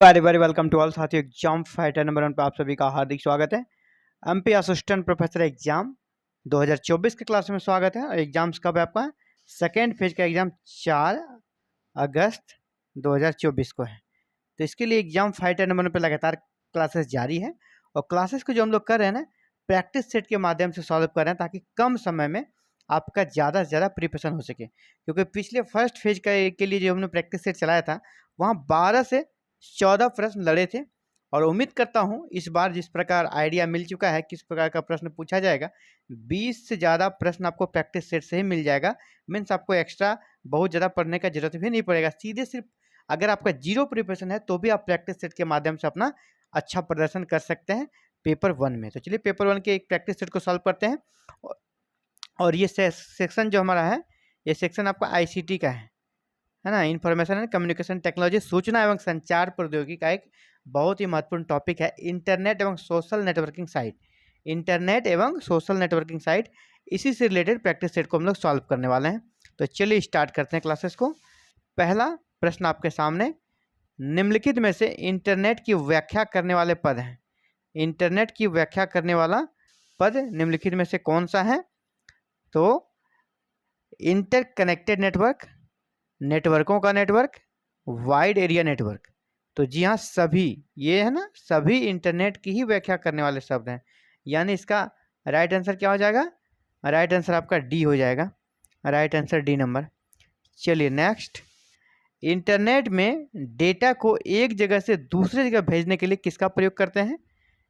Very very welcome to all साथियों। Exam fighter number 1 पे आप सभी का हार्दिक स्वागत है। एमपी असिस्टेंट प्रोफेसर एग्जाम 2024 के क्लास में स्वागत है। और एग्जाम्स कब है आपका? सेकेंड फेज का एग्जाम 4 अगस्त 2024 को है। तो इसके लिए एग्जाम फाइटर नंबर 1 पे लगातार क्लासेस जारी है। और क्लासेस को जो हम लोग कर रहे हैं ना, प्रैक्टिस सेट के माध्यम से सॉल्व कर रहे हैं, ताकि कम समय में आपका ज़्यादा से ज़्यादा प्रिपरेशन हो सके। क्योंकि पिछले फर्स्ट फेज के लिए जो हमने प्रैक्टिस सेट चलाया था, वहाँ 12 से 14 प्रश्न लड़े थे। और उम्मीद करता हूँ इस बार जिस प्रकार आइडिया मिल चुका है किस प्रकार का प्रश्न पूछा जाएगा, 20 से ज़्यादा प्रश्न आपको प्रैक्टिस सेट से ही मिल जाएगा। मीन्स आपको एक्स्ट्रा बहुत ज़्यादा पढ़ने का जरूरत भी नहीं पड़ेगा। सीधे सिर्फ अगर आपका जीरो प्रिपरेशन है तो भी आप प्रैक्टिस सेट के माध्यम से अपना अच्छा प्रदर्शन कर सकते हैं पेपर 1 में। तो चलिए पेपर 1 के एक प्रैक्टिस सेट को सॉल्व करते हैं। और ये सेक्शन जो हमारा है, ये सेक्शन आपका आईसीटी का है ना, इंफॉर्मेशन एंड कम्युनिकेशन टेक्नोलॉजी, सूचना एवं संचार प्रौद्योगिकी का एक बहुत ही महत्वपूर्ण टॉपिक है, इंटरनेट एवं सोशल नेटवर्किंग साइट। इंटरनेट एवं सोशल नेटवर्किंग साइट, इसी से रिलेटेड प्रैक्टिस सेट को हम लोग सॉल्व करने वाले हैं। तो चलिए स्टार्ट करते हैं क्लासेस को। पहला प्रश्न आपके सामने, निम्नलिखित में से इंटरनेट की व्याख्या करने वाले पद हैं। इंटरनेट की व्याख्या करने वाला पद निम्नलिखित में से कौन सा है? तो इंटरकनेक्टेड नेटवर्क, नेटवर्कों का नेटवर्क, वाइड एरिया नेटवर्क। तो जी हाँ, सभी ये है ना, सभी इंटरनेट की ही व्याख्या करने वाले शब्द हैं। यानी इसका राइट आंसर क्या हो जाएगा? राइट आंसर आपका डी हो जाएगा। Right answer D number. चलिए नेक्स्ट, इंटरनेट में डेटा को एक जगह से दूसरे जगह भेजने के लिए किसका प्रयोग करते हैं?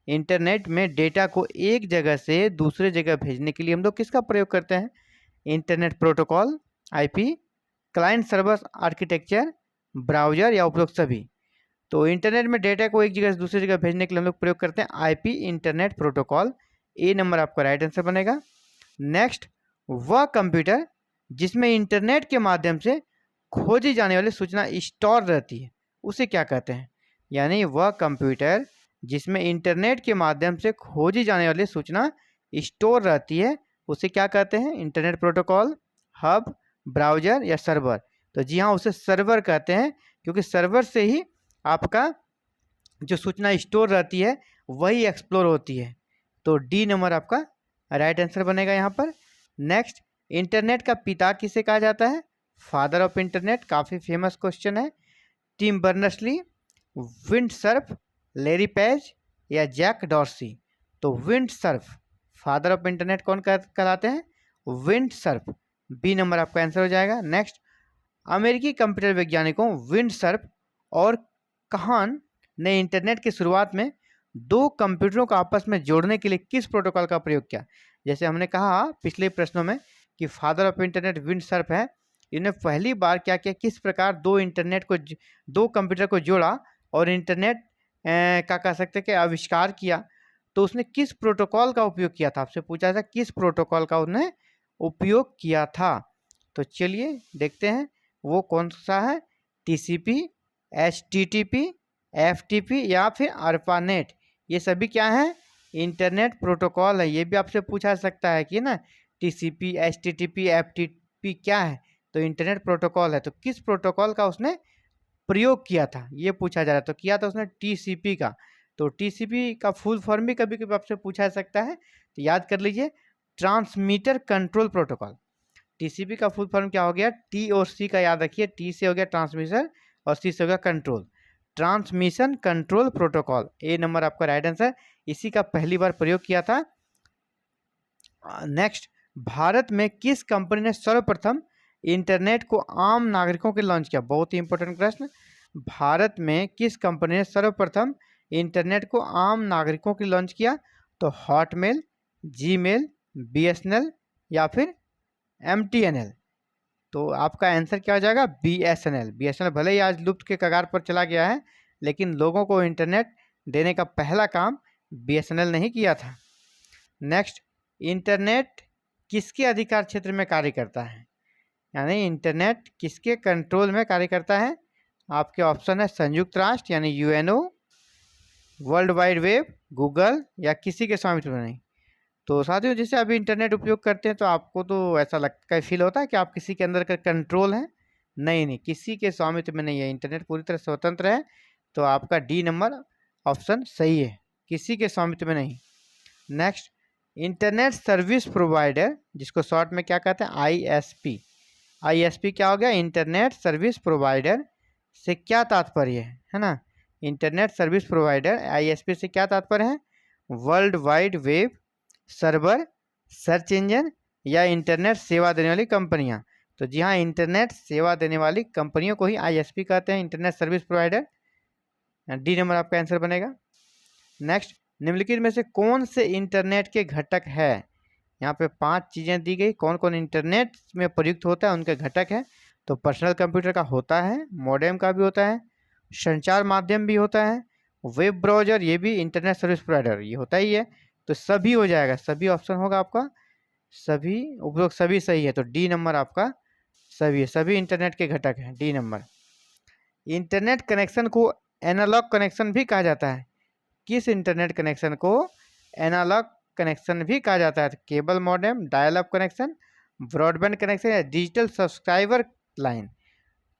इंटरनेट में डेटा को एक जगह से दूसरे जगह भेजने के लिए हम लोग किसका प्रयोग करते हैं? Internet protocol, IP, client server architecture, browser या उपरोक्त सभी। तो इंटरनेट में डेटा को एक जगह से दूसरी जगह भेजने के लिए हम लोग प्रयोग करते हैं आईपी, इंटरनेट प्रोटोकॉल। ए नंबर आपका राइट आंसर बनेगा। नेक्स्ट, वह कंप्यूटर जिसमें इंटरनेट के माध्यम से खोजी जाने वाली सूचना स्टोर रहती है, उसे क्या कहते हैं? यानी वह कंप्यूटर जिसमें इंटरनेट के माध्यम से खोजी जाने वाली सूचना स्टोर रहती है, उसे क्या कहते हैं? इंटरनेट प्रोटोकॉल, हब, ब्राउजर या सर्वर। तो जी हाँ, उसे सर्वर कहते हैं, क्योंकि सर्वर से ही आपका जो सूचना स्टोर रहती है वही एक्सप्लोर होती है। तो डी नंबर आपका राइट आंसर बनेगा यहाँ पर। नेक्स्ट, इंटरनेट का पिता किसे कहा जाता है? फादर ऑफ इंटरनेट, काफ़ी फेमस क्वेश्चन है। Tim Berners Lee, Vint Cerf, Larry Page या जैक डॉर्सी। तो विंडसर्फ, फादर ऑफ इंटरनेट कौन कहलाते हैं? विंडसर्फ। बी नंबर आपका आंसर हो जाएगा। नेक्स्ट, अमेरिकी कंप्यूटर वैज्ञानिकों विंडसर्फ और कहान ने इंटरनेट की शुरुआत में दो कंप्यूटरों को आपस में जोड़ने के लिए किस प्रोटोकॉल का प्रयोग किया? जैसे हमने कहा पिछले प्रश्नों में कि फादर ऑफ इंटरनेट विंडसर्फ है, इन्हें पहली बार क्या किया, किस प्रकार दो कंप्यूटर को जोड़ा और इंटरनेट का कह सकते हैं कि आविष्कार किया। तो उसने किस प्रोटोकॉल का उपयोग किया था? आपसे पूछा था किस प्रोटोकॉल का उसने उपयोग किया था। तो चलिए देखते हैं वो कौन सा है। टीसीपी, एचटीटीपी, एफटीपी या फिर अर्पानेट, ये सभी क्या है? इंटरनेट प्रोटोकॉल है। ये भी आपसे पूछा सकता है कि ना टीसीपी, एचटीटीपी, एफटीपी क्या है? तो इंटरनेट प्रोटोकॉल है। तो किस प्रोटोकॉल का उसने प्रयोग किया था, ये पूछा जा रहा है। तो किया था उसने टीसीपी का। तो टीसीपी का फुल फॉर्म भी कभी कभी आपसे पूछा जा सकता है, तो याद कर लीजिए, ट्रांसमीटर कंट्रोल प्रोटोकॉल। टीसीपी का फुल फॉर्म क्या हो गया? टी और सी का याद रखिए, टी से हो गया ट्रांसमिशन और सी से हो गया कंट्रोल, ट्रांसमिशन कंट्रोल प्रोटोकॉल। ए नंबर आपका राइट आंसर। इसी का पहली बार प्रयोग किया था। नेक्स्ट, भारत में किस कंपनी ने सर्वप्रथम इंटरनेट को आम नागरिकों के लॉन्च किया? बहुत ही इंपॉर्टेंट प्रश्न। भारत में किस कंपनी ने सर्वप्रथम इंटरनेट को आम नागरिकों के लॉन्च किया? तो हॉटमेल, जीमेल, बीएसएनएल या फिर एमटीएनएल। तो आपका आंसर क्या हो जाएगा? बीएसएनएल। बीएसएनएल भले ही आज लुप्त के कगार पर चला गया है, लेकिन लोगों को इंटरनेट देने का पहला काम बीएसएनएल ने ही किया था। नेक्स्ट, इंटरनेट किसके अधिकार क्षेत्र में कार्य करता है? यानी इंटरनेट किसके कंट्रोल में कार्य करता है? आपके ऑप्शन है संयुक्त राष्ट्र यानी UNO, world wide web, Google या किसी के स्वामित्व में नहीं। तो साथियों, जैसे अभी इंटरनेट उपयोग करते हैं तो आपको तो ऐसा लगता है, फील होता है कि आप किसी के अंदर का कंट्रोल है। नहीं, किसी के स्वामित्व में नहीं है। इंटरनेट पूरी तरह स्वतंत्र है, तो आपका डी नंबर ऑप्शन सही है, किसी के स्वामित्व में नहीं। नेक्स्ट, इंटरनेट सर्विस प्रोवाइडर, जिसको शॉर्ट में क्या कहते हैं, आईएसपी। आईएसपी क्या हो गया, इंटरनेट सर्विस प्रोवाइडर से क्या तात्पर्य है ना। इंटरनेट सर्विस प्रोवाइडर आईएसपी से क्या तात्पर्य है, world wide web server, search engine या इंटरनेट सेवा देने वाली कंपनियां। तो जी हाँ, इंटरनेट सेवा देने वाली कंपनियों को ही आईएसपी कहते हैं, internet service provider. D number आपका आंसर बनेगा। नेक्स्ट, निम्नलिखित में से कौन से इंटरनेट के घटक है, यहाँ पे 5 चीज़ें दी गई, कौन कौन इंटरनेट में प्रयुक्त होता है उनके घटक है। तो पर्सनल कंप्यूटर का होता है, मॉडेम का भी होता है, संचार माध्यम भी होता है, वेब ब्राउजर ये भी इंटरनेट सर्विस प्रोवाइडर ये होता ही है। तो सभी हो जाएगा, सभी ऑप्शन होगा आपका, सभी उपरोक्त सभी सही है। तो डी नंबर आपका सभी है, सभी इंटरनेट के घटक हैं, डी नंबर। इंटरनेट कनेक्शन को एनालॉग कनेक्शन भी कहा जाता है, किस इंटरनेट कनेक्शन को एनालॉग कनेक्शन भी कहा जाता है, cable modem, dial up connection, broadband connection या डिजिटल सब्सक्राइबर लाइन।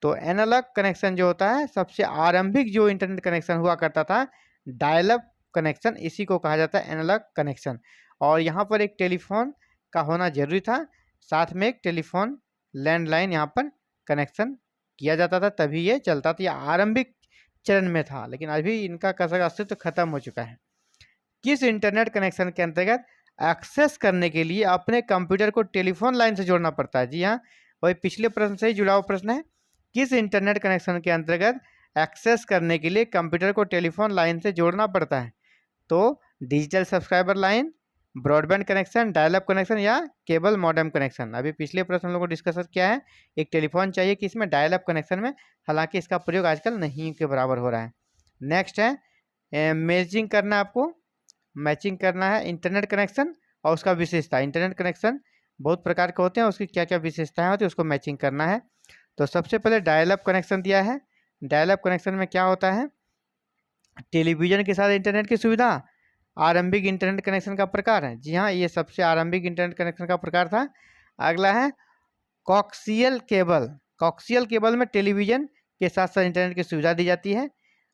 तो एनालॉग कनेक्शन जो होता है, सबसे आरंभिक जो इंटरनेट कनेक्शन हुआ करता था डायल अप कनेक्शन, इसी को कहा जाता है एनालॉग कनेक्शन। और यहाँ पर एक टेलीफोन का होना जरूरी था, साथ में एक टेलीफोन लैंडलाइन यहाँ पर कनेक्शन किया जाता था, तभी ये चलता था। यह आरंभिक चरण में था, लेकिन अभी इनका अस्तित्व खत्म हो चुका है। किस इंटरनेट कनेक्शन के अंतर्गत एक्सेस करने के लिए अपने कंप्यूटर को टेलीफोन लाइन से जोड़ना पड़ता है। जी हाँ, वही पिछले प्रश्न से ही जुड़ा हुआ प्रश्न है, किस इंटरनेट कनेक्शन के अंतर्गत एक्सेस करने के लिए कंप्यूटर को टेलीफोन लाइन से जोड़ना पड़ता है। तो digital subscriber line, broadband connection, dial up connection या केबल मॉडेम कनेक्शन। अभी पिछले प्रश्न लोगों को डिस्कस किया है, एक टेलीफोन चाहिए कि इसमें डायल अप कनेक्शन में, हालांकि इसका प्रयोग आजकल नहीं के बराबर हो रहा है। नेक्स्ट है मैचिंग करना, आपको मैचिंग करना है इंटरनेट कनेक्शन और उसका विशेषता। इंटरनेट कनेक्शन बहुत प्रकार के होते हैं, उसकी क्या क्या विशेषताएं होती है उसको मैचिंग करना है। तो सबसे पहले डायल अप कनेक्शन दिया है। डायल अप कनेक्शन में क्या होता है, टेलीविजन के साथ इंटरनेट की सुविधा, आरंभिक इंटरनेट कनेक्शन का प्रकार है। जी हाँ, ये सबसे आरंभिक इंटरनेट कनेक्शन का प्रकार था। अगला है कॉक्सियल केबल, कॉक्सियल केबल में टेलीविजन के साथ साथ इंटरनेट की सुविधा दी जाती है।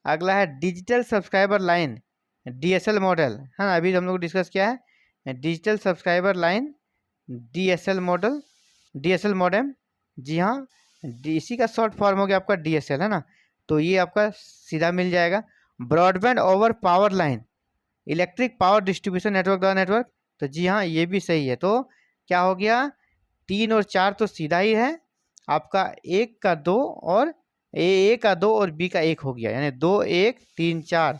अगला है digital subscriber line, DSL model है ना, अभी हम लोग डिस्कस किया है digital subscriber line, DSL model, DSL modem. जी हाँ, इसी का शॉर्ट फॉर्म हो गया आपका डीएसएल है ना, तो ये आपका सीधा मिल जाएगा। Broadband over power line, electric power distribution network द्वारा नेटवर्क। तो जी हाँ, ये भी सही है। तो क्या हो गया, 3 और 4 तो सीधा ही है आपका, 1 का 2 और ए का 2 और बी का 1 हो गया, यानी 2 1 3 4,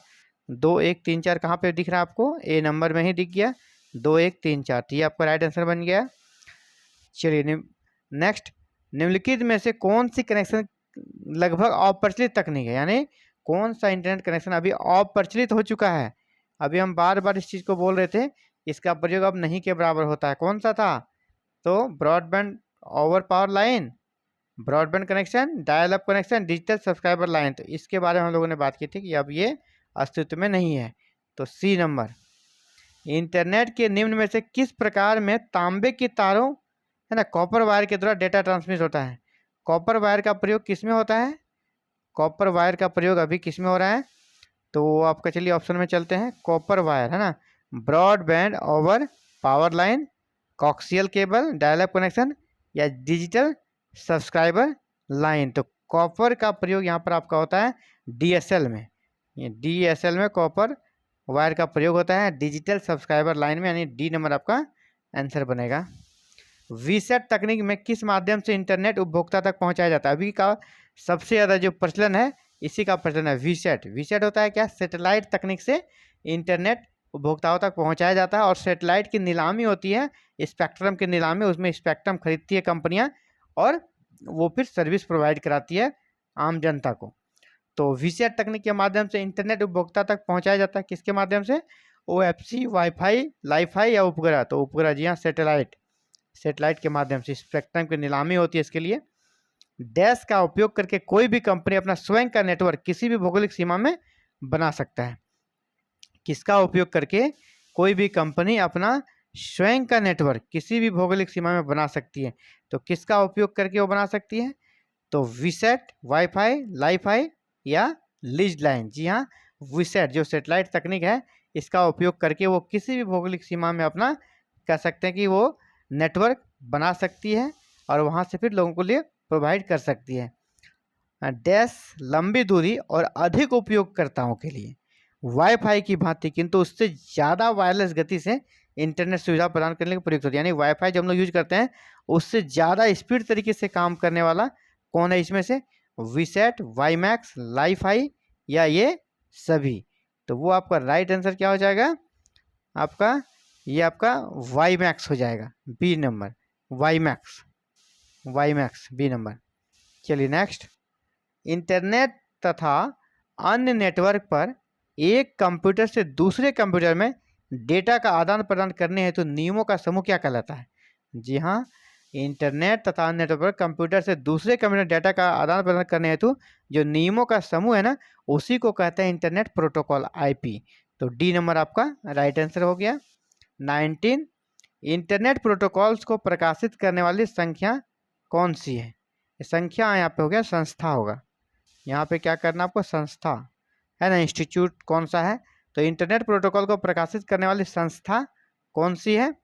2 1 3 4 कहाँ पे दिख रहा है आपको, ए नंबर में ही दिख गया, 2 1 3 4, तो ये आपका राइट आंसर बन गया। चलिए नेक्स्ट, निम्नलिखित में से कौन सी कनेक्शन लगभग अप्रचलित तकनीक है, यानी कौन सा इंटरनेट कनेक्शन अभी अप्रचलित हो चुका है। अभी हम बार बार इस चीज़ को बोल रहे थे, इसका प्रयोग अब नहीं के बराबर होता है। कौन सा था, तो broadband over power line, broadband connection, dial up connection, digital subscriber line. तो इसके बारे में हम लोगों ने बात की थी कि अब ये अस्तित्व में नहीं है। तो सी नंबर। इंटरनेट के निम्न में से किस प्रकार में तांबे की तारों है ना, कॉपर वायर के द्वारा डेटा ट्रांसमिट होता है। कॉपर वायर का प्रयोग किस में होता है, कॉपर वायर का प्रयोग अभी किस में हो रहा है, तो आपका चलिए ऑप्शन में चलते हैं, कॉपर वायर है ना, broadband over power line, coxal cable, dial up connection या डिजिटल सब्सक्राइबर लाइन। तो कॉपर का प्रयोग यहाँ पर आपका होता है डीएसएल में, ये डीएसएल में कॉपर वायर का प्रयोग होता है डिजिटल सब्सक्राइबर लाइन में, यानी डी नंबर आपका आंसर बनेगा। वीसेट तकनीक में किस माध्यम से इंटरनेट उपभोक्ता तक पहुंचाया जाता है। अभी का सबसे ज़्यादा जो प्रचलन है इसी का प्रचलन है वीसेट। वीसेट होता है क्या, सैटेलाइट तकनीक से इंटरनेट उपभोक्ताओं तक पहुंचाया जाता है और सैटेलाइट की नीलामी होती है, स्पेक्ट्रम की नीलामी, उसमें स्पेक्ट्रम खरीदती है कंपनियां और वो फिर सर्विस प्रोवाइड कराती है आम जनता को। तो वीसेट तकनीक के माध्यम से इंटरनेट उपभोक्ता तक पहुंचाया जाता है, किसके माध्यम से, ओएफसी, वाईफाई, लाईफाई या उपग्रह। तो उपग्रह, जी हाँ, सैटेलाइट के माध्यम से स्पेक्ट्रम की नीलामी होती है। इसके लिए डैश का उपयोग करके कोई भी कंपनी अपना स्वयं का नेटवर्क किसी भी भौगोलिक सीमा में बना सकता है। किसका उपयोग करके कोई भी कंपनी अपना स्वयं का नेटवर्क किसी भी भौगोलिक सीमा में बना सकती है, तो किसका उपयोग करके वो बना सकती है, तो वीसेट, वाईफाई, लाईफाई या लीज लाइन, जी हाँ, वीसैट जो सेटेलाइट तकनीक है, इसका उपयोग करके वो किसी भी भौगोलिक सीमा में अपना कह सकते हैं कि वो नेटवर्क बना सकती है और वहाँ से फिर लोगों को लिए प्रोवाइड कर सकती है। डैश लंबी दूरी और अधिक उपयोगकर्ताओं के लिए वाईफाई की भांति किंतु उससे ज़्यादा वायरलेस गति से इंटरनेट सुविधा प्रदान करने के लिए प्रयुक्त होती है। यानी वाईफाई जब हम लोग यूज करते हैं उससे ज़्यादा स्पीड तरीके से काम करने वाला कौन है इसमें से? वीसैट, वाईमैक्स, लाईफाई या ये सभी। तो वो आपका राइट आंसर क्या हो जाएगा? आपका ये आपका वाईमैक्स हो जाएगा, B number, WiMAX, WiMAX B number. चलिए नेक्स्ट, इंटरनेट तथा अन्य नेटवर्क पर एक कंप्यूटर से दूसरे कंप्यूटर में डेटा का आदान प्रदान करने हेतु नियमों का समूह क्या कहलाता है? जी हाँ, इंटरनेट तथा अन्य नेटवर्क कंप्यूटर से दूसरे कंप्यूटर डेटा का आदान प्रदान करने हेतु जो नियमों का समूह है ना, उसी को कहते हैं इंटरनेट प्रोटोकॉल, आईपी। तो डी नंबर आपका राइट आंसर हो गया। 19, इंटरनेट प्रोटोकॉल्स को प्रकाशित करने वाली संख्या कौन सी है? संख्या यहाँ पे हो गया, संस्था होगा। यहाँ पे क्या करना आपको? संस्था है ना, इंस्टीट्यूट कौन सा है? तो इंटरनेट प्रोटोकॉल को प्रकाशित करने वाली संस्था कौन सी है?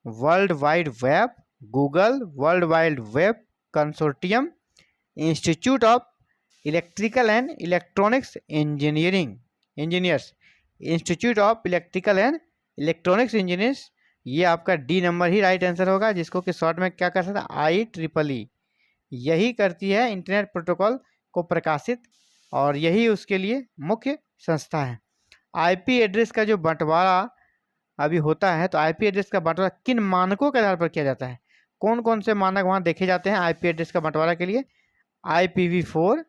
World wide web, Google, world wide web consortium, institute of electrical and electronics engineers, institute of electrical and electronics engineers. ये आपका डी नंबर ही राइट आंसर होगा, जिसको कि शॉर्ट में क्या कर सकते हैं? IEEE। यही करती है इंटरनेट प्रोटोकॉल को प्रकाशित और यही उसके लिए मुख्य संस्था है। आईपी एड्रेस का जो बंटवारा अभी होता है, तो आईपी एड्रेस का बंटवारा किन मानकों के आधार पर किया जाता है? कौन कौन से मानक वहाँ देखे जाते हैं आईपी एड्रेस का बंटवारा के लिए? IPv4,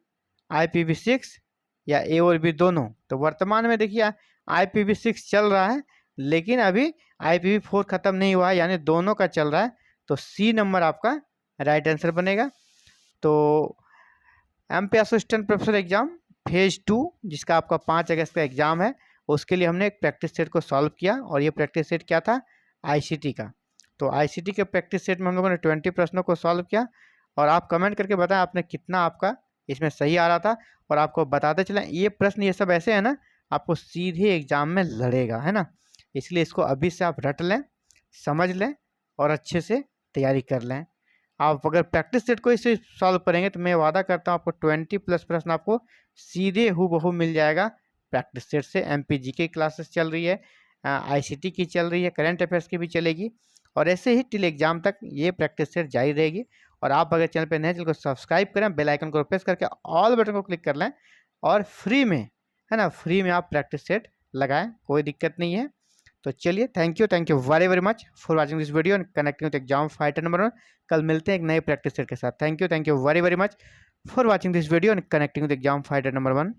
IPv6 या ए और बी दोनों? तो वर्तमान में देखिए IPv6 चल रहा है, लेकिन अभी IPv4 खत्म नहीं हुआ है, यानी दोनों का चल रहा है। तो सी नंबर आपका राइट आंसर बनेगा। तो MP assistant professor exam phase 2, जिसका आपका 5 अगस्त का एग्जाम है, उसके लिए हमने एक प्रैक्टिस सेट को सॉल्व किया और ये प्रैक्टिस सेट क्या था? ICT का। तो ICT के प्रैक्टिस सेट में हम लोगों ने 20 प्रश्नों को सॉल्व किया और आप कमेंट करके बताएं आपने कितना आपका इसमें सही आ रहा था। और आपको बताते चलें ये प्रश्न ये सब ऐसे है ना, आपको सीधे एग्जाम में लड़ेगा, है ना। इसलिए इसको अभी से आप रट लें, समझ लें और अच्छे से तैयारी कर लें। आप अगर प्रैक्टिस सेट को इसे सॉल्व करेंगे तो मैं वादा करता हूँ आपको 20+ प्रश्न आपको सीधे हूबहू मिल जाएगा प्रैक्टिस सेट से। MPG की क्लासेस चल रही है, ICT की चल रही है, करंट अफेयर्स की भी चलेगी और ऐसे ही टिल एग्जाम तक ये प्रैक्टिस सेट जारी रहेगी। और आप अगर चैनल पर नए, चैनल को सब्सक्राइब करें, बेल आइकन को प्रेस करके ऑल बटन को क्लिक कर लें और फ्री में, है ना, फ्री में आप प्रैक्टिस सेट लगाएं, कोई दिक्कत नहीं है। तो चलिए, thank you very very much for watching this video and connecting with exam fighter number 1। कल मिलते हैं एक नए प्रैक्टिस सेट के साथ। Thank you very very much for watching this video and connecting with exam fighter number 1।